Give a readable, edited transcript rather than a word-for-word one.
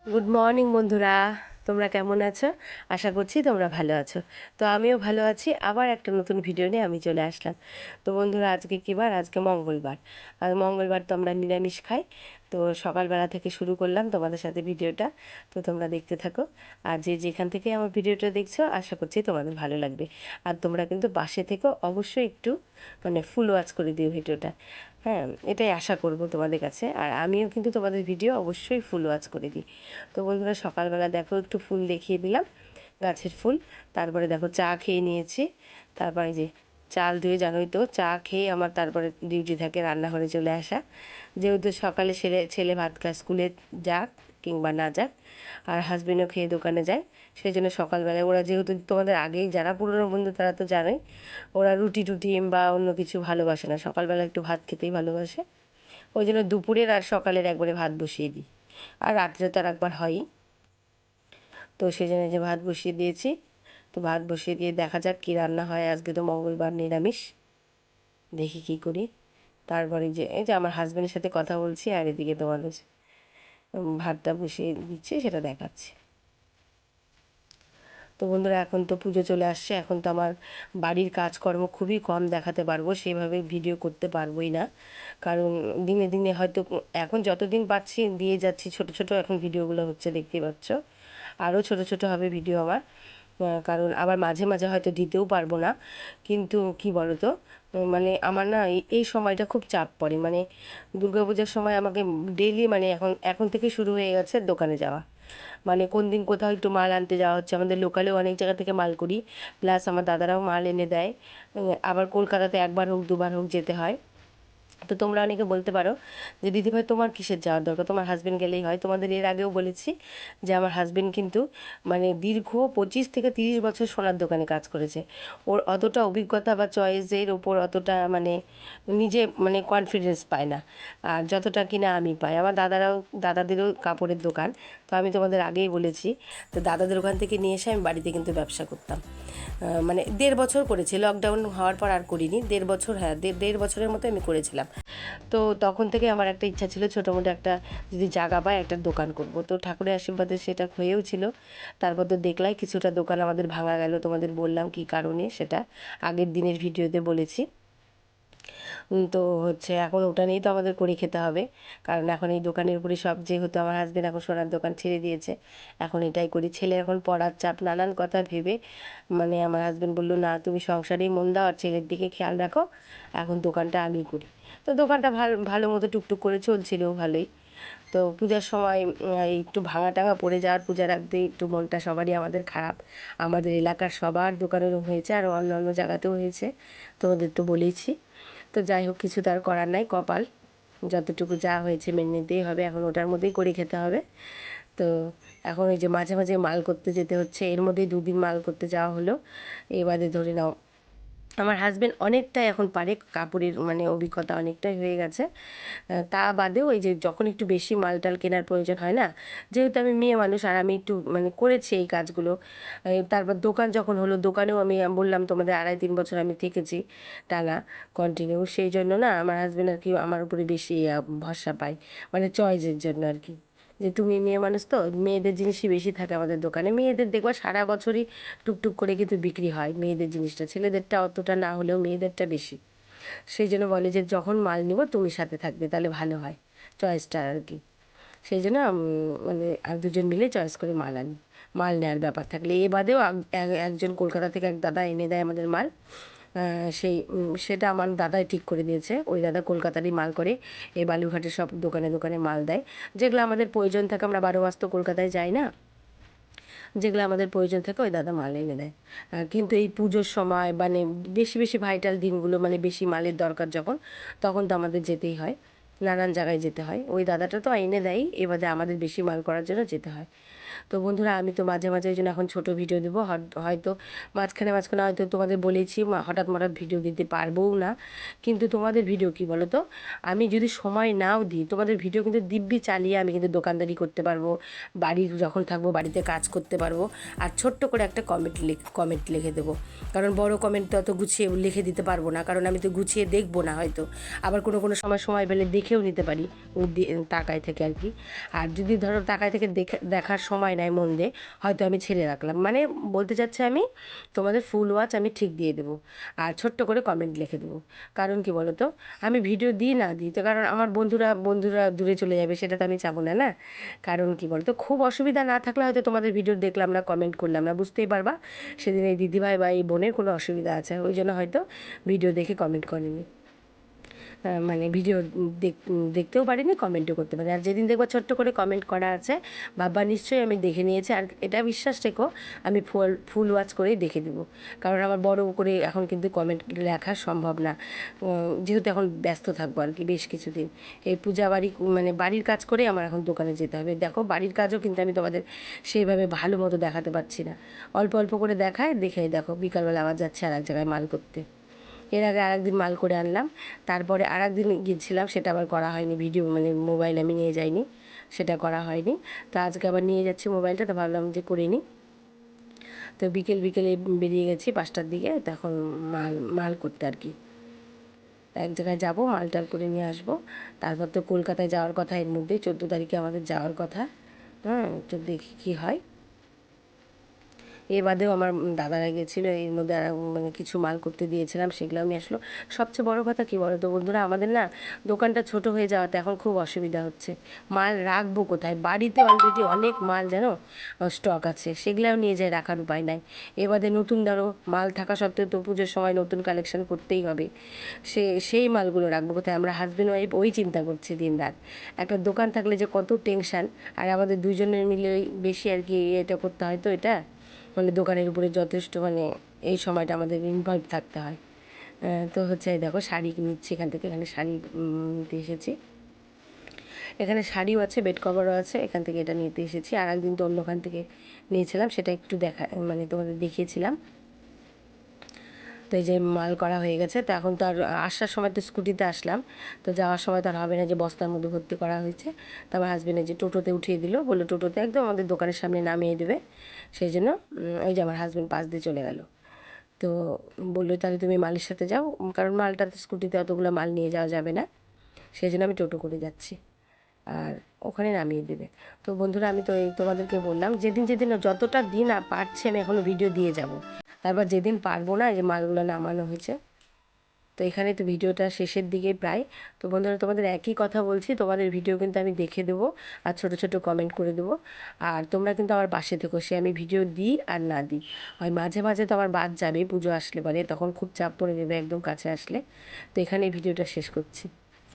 Good morning বন্ধুরা, তোমরা কেমন আছো? আশা করছি তোমরা ভালো আছো। তো আমিও ভালো আছি। আবার একটা নতুন ভিডিও নিয়ে আমি চলে আসলাম। তো বন্ধুরা, আজকে কী বার? আজকে মঙ্গলবার। আর মঙ্গলবার তো আমরা নিরামিষ খাই। তো সকালবেলা থেকে শুরু করলাম তোমাদের সাথে ভিডিওটা। তো তোমরা দেখতে থাকো। আর যে যেখান থেকে আমার ভিডিওটা দেখছো, আশা করছি তোমাদের ভালো লাগবে। আর তোমরা কিন্তু পাশে থেকেও অবশ্যই একটু ফুল ওয়াচ করে দিও ভিডিওটা। হ্যাঁ, এটাই আশা করব তোমাদের কাছে। আর আমিও কিন্তু তোমাদের ভিডিও অবশ্যই ফুল ওয়াচ করে দিই। তো বন্ধুরা, সকালবেলা দেখো একটু ফুল দেখিয়ে দিলাম, গাছের ফুল। তারপরে দেখো চা খেয়ে নিয়েছি। তারপরে যে চাল ধুয়ে, জানোই তো, চা খেয়ে আমার তারপরে ডিউটি থাকে রান্নাঘরে চলে আসা। যেহেতু সকালে ছেলে ছেলে ভাত খায়, স্কুলে যাক কিংবা না যাক, আর হাজবেন্ডও খেয়ে দোকানে যায়। সেই জন্য সকালবেলায় ওরা, যেহেতু তোমাদের আগেই যারা পুরনো বন্ধু তারা তো জানোই, ওরা রুটি টুটি বা অন্য কিছু ভালোবাসে না, সকালবেলা একটু ভাত খেতেই ভালোবাসে। ওই জন্য দুপুরের আর সকালের একবারে ভাত বসিয়ে দিই। আর রাত্রে তো আর একবার হয়ই। তো সেই জন্য যে ভাত বসিয়ে দিয়েছি। তো ভাত বসিয়ে দিয়ে দেখা যাক কী রান্না হয়। আজকে তো মঙ্গলবার, নিরামিষ। দেখি কী করি। তারপরে যে এই যে আমার হাজব্যান্ডের সাথে কথা বলছি, আর এদিকে তোমাদের ভাতটা বসিয়ে দিচ্ছি, সেটা দেখাচ্ছি। তো বন্ধুরা, এখন তো পুজো চলে আসছে। এখন তো আমার বাড়ির কাজকর্ম খুবই কম দেখাতে পারবো, সেভাবে ভিডিও করতে পারবোই না। কারণ দিনে দিনে হয়তো এখন যতদিন পাচ্ছি দিয়ে যাচ্ছি, ছোট ছোট এখন ভিডিওগুলো হচ্ছে, দেখতেই পাচ্ছ। আরও ছোট ছোট হবে ভিডিও আমার। কারণ আবার মাঝে মাঝে হয়তো দিতেও পারবো না। কিন্তু কি বলো তো, মানে আমার না এই সময়টা খুব চাপ পড়ে। মানে দুর্গাপূজার সময় আমাকে ডেইলি, মানে এখন এখন থেকে শুরু হয়ে গেছে দোকানে যাওয়া। মানে কোন দিন কোথাও একটু মাল আনতে যাওয়া হচ্ছে, আমাদের লোকালেও অনেক জায়গা থেকে মাল করি, প্লাস আমার দাদারাও মাল এনে দেয়। আবার কলকাতাতে একবার হোক দুবার হোক যেতে হয়। তো তোমরা অনেকে বলতে পারো যে দিদিভাই তোমার কিসের যাওয়ার দরকার, তোমার হাজবেন্ড গেলেই হয়। তোমাদের এর আগেও বলেছি যে আমার হাজবেন্ড কিন্তু মানে দীর্ঘ 25 থেকে 30 বছর সোনার দোকানে কাজ করেছে। ওর অতটা অভিজ্ঞতা বা চয়েসের ওপর অতটা মানে নিজে মানে কনফিডেন্স পায় না। আর যতটা কিনা আমি পাই, আমার দাদাদেরও কাপড়ের দোকান। তো আমি তোমাদের আগেই বলেছি, তো দাদাদের ওখান থেকে নিয়ে এসে আমি বাড়িতে কিন্তু ব্যবসা করতাম। মানে 1.5 বছর করেছি, লকডাউন হওয়ার পর আর করিনি। 1.5 বছর, হ্যাঁ, দেড় বছরের মতো আমি করেছিলাম। তো তখন থেকে আমার একটা ইচ্ছা ছিল ছোটো মোটো একটা, যদি জায়গা পায় একটা দোকান করব। তো ঠাকুরের আশীর্বাদে সেটা হয়েও ছিল। তারপর তো দেখলাই কিছুটা দোকান আমাদের ভাঙা গেল, তোমাদের বললাম কী কারণে, সেটা আগের দিনের ভিডিওতে বলেছি। তো হচ্ছে এখন ওটা নিয়েই তো আমাদের করে খেতে হবে। কারণ এখন এই দোকানের উপরে সব, যেহেতু আমার হাজবেন্ড এখন সোনার দোকান ছেড়ে দিয়েছে, এখন এটাই করি। ছেলে এখন পড়ার চাপ, নানান কথা ভেবে মানে আমার হাজবেন্ড বললো, না তুমি সংসারেই মন দাও আর ছেলের দিকে খেয়াল রাখো, এখন দোকানটা আমি করি। তো দোকানটা ভালো মতো টুকটুক করে চলছিল ভালোই। তো পূজার সময় এই একটু ভাঙা টাঙা পড়ে যাওয়ার, পূজার আগে একটু মনটা সবারই আমাদের খারাপ। আমাদের এলাকার সবার দোকানেরও হয়েছে, আর অন্য অন্য জায়গাতেও হয়েছে, তোমাদের তো বলেইছি। তো যাই হোক, কিছু তার করার নাই, কপাল। যতটুকু যা হয়েছে মেনে নিতেই হবে, এখন ওটার মধ্যেই করে খেতে হবে। তো এখন ওই যে মাঝে মাঝে মাল করতে যেতে হচ্ছে, এর মধ্যেই 2 দিন মাল করতে যাওয়া হলো। এবারে ধরে নাও আমার হাজবেন্ড অনেকটাই এখন পারে, কাপড়ের মানে অভিজ্ঞতা অনেকটাই হয়ে গেছে। তা বাদেও এই যে যখন একটু বেশি মাল টাল কেনার প্রয়োজন হয় না, যেহেতু আমি মেয়ে মানুষ আর আমি একটু মানে করেছি এই কাজগুলো। তারপর দোকান যখন হলো, দোকানেও আমি বললাম তোমাদের 2.5-3 বছর আমি থেকেছি টানা কন্টিনিউ। সেই জন্য না আমার হাজবেন্ড আর কি আমার উপরে বেশি ভরসা পায়, মানে চয়েসের জন্য আর কি। যে তুমি মেয়ে মানুষ, তো মেয়েদের জিনিসই বেশি থাকে আমাদের দোকানে। মেয়েদের দেখবা সারা বছরই টুকটুক করে কিন্তু বিক্রি হয় মেয়েদের জিনিসটা, ছেলেদেরটা অতটা না হলেও মেয়েদেরটা বেশি। সেই জন্য বলে যে যখন মাল নিব তুমি সাথে থাকবে, তাহলে ভালো হয় চয়েসটা আর কি। সেই জন্য মানে আর দুজন মিলে চয়েস করে মাল আনি। মাল নেওয়ার ব্যাপার থাকলে, এ বাদেও একজন কলকাতা থেকে এক দাদা এনে দেয় আমাদের মাল। সেটা আমার দাদাই ঠিক করে দিয়েছে। ওই দাদা কলকাতারই মাল করে, এই বালুরঘাটের সব দোকানে দোকানে মাল দেয়। যেগুলো আমাদের প্রয়োজন থাকে, আমরা 12 মাস তো কলকাতায় যাই না, যেগুলো আমাদের প্রয়োজন থাকে ওই দাদা মাল এনে দেয়। কিন্তু এই পুজোর সময় মানে বেশি বেশি ভাইটাল দিনগুলো, মানে বেশি মালের দরকার যখন, তখন তো আমাদের যেতেই হয়, নানান জায়গায় যেতে হয়। ওই দাদাটা তো এনে দেয়, এবারে আমাদের বেশি মাল করার জন্য যেতে হয়। তো বন্ধুরা আমি তো মাঝে মাঝে ওই জন্য এখন ছোটো ভিডিও দেবো, হয়তো মাঝখানে হয়তো তোমাদের বলেছি হঠাৎ ভিডিও দিতে পারবও না। কিন্তু তোমাদের ভিডিও কি বলো তো, আমি যদি সময় নাও দিই তোমাদের ভিডিও কিন্তু দিব্যি চালিয়ে আমি কিন্তু দোকানদারি করতে পারবো, বাড়ির যখন থাকবো বাড়িতে কাজ করতে পারবো। আর ছোট্ট করে একটা কমেন্ট লিখে দেবো, কারণ বড় কমেন্ট তো অত গুছিয়ে লিখে দিতে পারবো না, কারণ আমি তো গুছিয়ে দেখবো না হয়তো, আবার কোনো সময় পেলে দেখেও নিতে পারি তাকায় থেকে আর কি। আর যদি ধরো তাকায় থেকে দেখার সময় নেয় মন দিয়ে, হয়তো আমি ছেড়ে রাখলাম, মানে বলতে চাচ্ছি আমি তোমাদের ফুল ওয়াচ আমি ঠিক দিয়ে দেবো আর ছোট্ট করে কমেন্ট লিখে দেবো। কারণ কি বলো তো, আমি ভিডিও দিই না দিই তো কারণ আমার বন্ধুরা দূরে চলে যাবে, সেটা তো আমি চাবো না না। কারণ কি বলো তো, খুব অসুবিধা না থাকলে হয়তো তোমাদের ভিডিও দেখলাম না, কমেন্ট করলাম না, বুঝতেই পারবা সেদিন এই দিদিভাই বা এই বোনের কোনো অসুবিধা আছে, ওই জন্য হয়তো ভিডিও দেখে কমেন্ট করেনি, মানে ভিডিও দেখতেও পারিনি, কমেন্টও করতে পারি। আর যেদিন দেখবো ছোট্ট করে কমেন্ট করা আছে, বাবা নিশ্চয়ই আমি দেখে নিয়েছি। আর এটা বিশ্বাস রেখো, আমি ফুল ওয়াচ করেই দেখে দেবো, কারণ আমার বড় করে এখন কিন্তু কমেন্ট লেখা সম্ভব না, যেহেতু এখন ব্যস্ত থাকবো আর কি বেশ কিছুদিন। এই পূজা মানে বাড়ির কাজ করেই আমার এখন দোকানে যেতে হবে। দেখো বাড়ির কাজও কিন্তু আমি তোমাদের সেইভাবে ভালো মতো দেখাতে পারছি না, অল্প অল্প করে দেখেই দেখো বিকালবেলা আবার যাচ্ছে আর এক জায়গায় মাল করতে। এর আগে আরেকদিন মাল করে আনলাম, তারপরে আরেকদিন গিয়েছিলাম, সেটা আবার করা হয়নি ভিডিও, মানে মোবাইল আমি নিয়ে যাইনি, সেটা করা হয়নি। তো আজকে আবার নিয়ে যাচ্ছি মোবাইলটা, তো ভাবলাম যে করে নিই। তো বিকেলে বেরিয়ে গেছি 5টার দিকে, তখন মাল করতে আর কি এক জায়গায় যাব, মালটাল করে নিয়ে আসবো। তারপর তো কলকাতায় যাওয়ার কথা, এর মধ্যেই 14 তারিখে আমাদের যাওয়ার কথা। হ্যাঁ, তো দেখি কী হয়। এ বাদেও আমার দাদারা গেছিলো, এর মধ্যে মানে কিছু মাল করতে দিয়েছিলাম, সেগুলোও নিয়ে আসলো। সবচেয়ে বড় কথা কী বলো তো বন্ধুরা, আমাদের না দোকানটা ছোট হয়ে যাওয়াতে এখন খুব অসুবিধা হচ্ছে, মাল রাখবো কোথায়? বাড়িতে অলরেডি অনেক মাল যেন স্টক আছে, সেগুলোও নিয়ে যায়, রাখার উপায় নাই। এ বাদে নতুন ধরো মাল থাকা সত্ত্বেও তো পুজোর সময় নতুন কালেকশন করতেই হবে, সেই মালগুলো রাখবো কোথায়? আমরা হাজব্যান্ড ওয়াইফ ওই চিন্তা করছি দিন রাত। একটা দোকান থাকলে যে কত টেনশান, আর আমাদের দুজনের মিলে বেশি আর কি এটা করতে হয়, তো এটা মানে দোকানের উপরে যথেষ্ট, মানে এই সময়টা আমাদের ইনভলভ থাকতে হয়। তো হচ্ছে এই দেখো শাড়ি নিচ্ছি এখান থেকে, এখানে শাড়ি নিতে এসেছি, এখানে শাড়িও আছে, বেড কভারও আছে, এখান থেকে এটা নিতে এসেছি। আর একদিন তো অন্যখান থেকে নিয়েছিলাম, সেটা একটু মানে তোমাদের দেখিয়েছিলাম। তো এই যে মাল করা হয়ে গেছে, তো এখন তো আর আসার সময় তো স্কুটিতে আসলাম, তো যাওয়ার সময় তো আর হবে না, যে বস্তার মধ্যে ভর্তি করা হয়েছে। তো আমার হাজব্যান্ডের যে টোটোতে উঠিয়ে দিল, বললো টোটোতে একদম আমাদের দোকানের সামনে নামিয়ে দেবে, সেই জন্য ওই যে আমার হাজব্যান্ড পাশ দিয়ে চলে গেল। তো বললো তাহলে তুমি মালের সাথে যাও, কারণ মালটা স্কুটিতে অতগুলো মাল নিয়ে যাওয়া যাবে না, সেই জন্য আমি টোটো করে যাচ্ছি, আর ওখানে নামিয়ে দেবে। তো বন্ধুরা আমি তো এই তোমাদেরকে বললাম, যেদিন যতটা দিন পারছি আমি এখনও ভিডিও দিয়ে যাব, তারপর যেদিন পারবো না, এই যে মালগুলো নামানো হয়েছে। তো এখানে তো ভিডিওটা শেষের দিকে প্রায়। তো বন্ধুরা তোমাদের একই কথা বলছি, তোমাদের ভিডিও কিন্তু আমি দেখে দেবো আর ছোট ছোট কমেন্ট করে দেবো। আর তোমরা কিন্তু আমার পাশে থেকো, সে আমি ভিডিও দিই আর না দিই। হয় মাঝে মাঝে তো আমার বাদ যাবে পুজো আসলে পরে, তখন খুব চাপ পড়ে যাবে একদম কাছে আসলে। তো এখানে ভিডিওটা শেষ করছি।